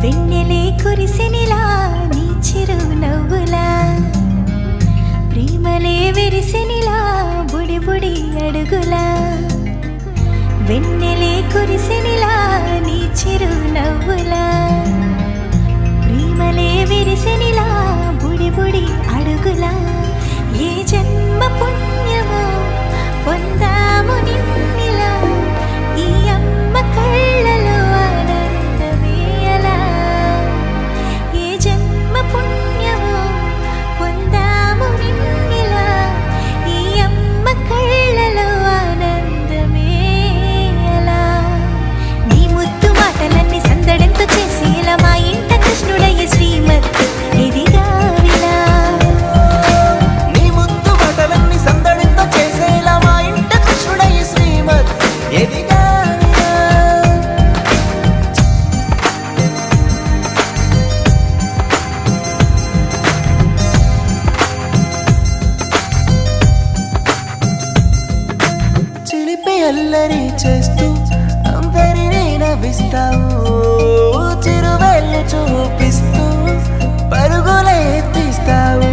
వెన్నెలే కురిసెనిలా నీ చిరు నవ్వులా ప్రేమలే విరిసెనిలా బుడి బుడి అడుగులా వెన్నెలే కురిసెనిలా నీ చిరు నవ్వులా ప్రేమలే విరిసెనిలా బుడి బుడి అడుగులా ఏ జన్మ పుణ్యమో పొందాము నిన్నిలా ఈ అమ్మ కళ్ళలో ఆనందమే అలా ఏ జన్మ పుణ్యమో పొందాము నిన్నిలా ఈ అమ్మ కళ్ళలో ఆనందమే అలా నీ ముద్దు మాటలన్నీ సందడంతో చేసి ఇలా మా ఇంట కృష్ణుడయ్య శ్రీమత్ ఎదిగా అల్లరి చేస్తూ అందరినీ నవ్విస్తావు చిరువెళ్ళు చూపిస్తూ పరుగులే ఎత్తిస్తావు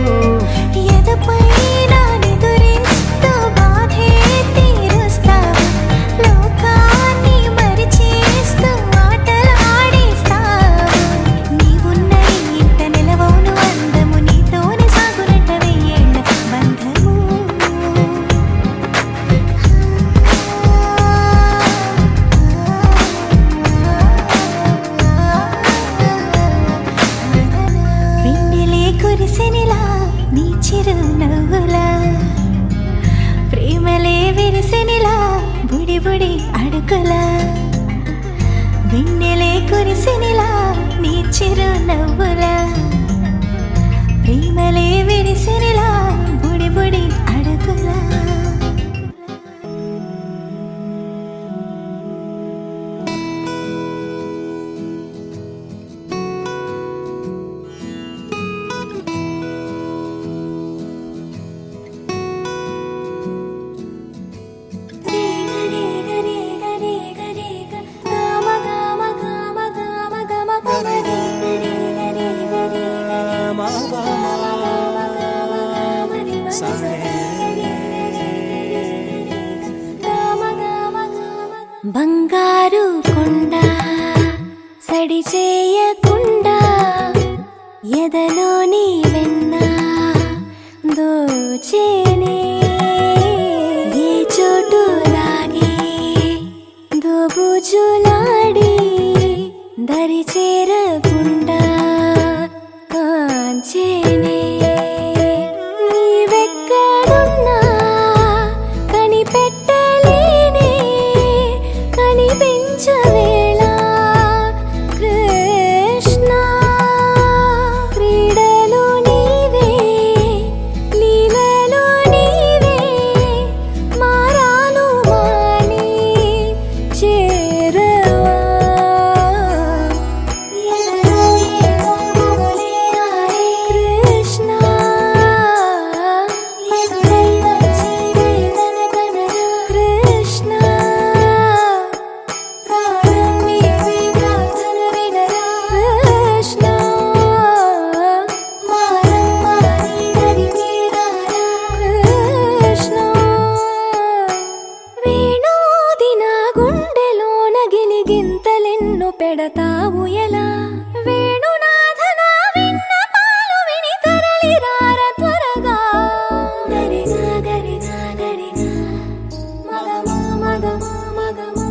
నీ చిరు నవ్వులా ప్రేమలే విరిసెనిలా బుడి బుడి అడుగులా వెన్నెలే కురిసెనిలా నీ చిరు నవ్వులా ప్రేమలే విరిసెనిలా బుడి బుడి అడుగులా బంగారు కొండ సడి చేయకుండా ఎదలోని వెన్న దోచేనే ఏ చోటు లాగే దోబుజులాడి దరి చేరకుండా కాంచేనే నీవెక్కడున్నా కనిపెట్టలేనే కనిపించవేళ కృష్ణ క్రీడలు నీవే లీలలు నీవే మారాను మాని చేరవా కృష్ణ కృష్ణ పెడతావు ఎలా వేణునాథన విన్నపాలు విని తరలిరార త్వరగా గరిగా గరిగా గరిగా మగమా మగమా మగమా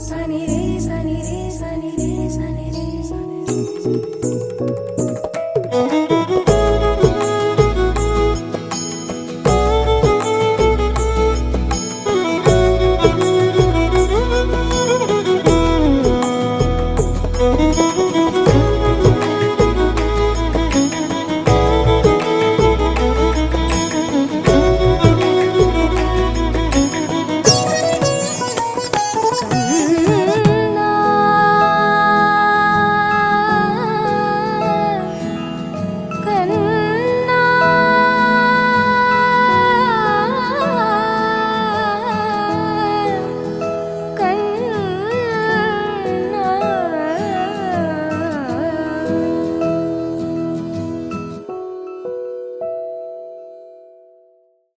సని రే సని రే సని రే సని రే సని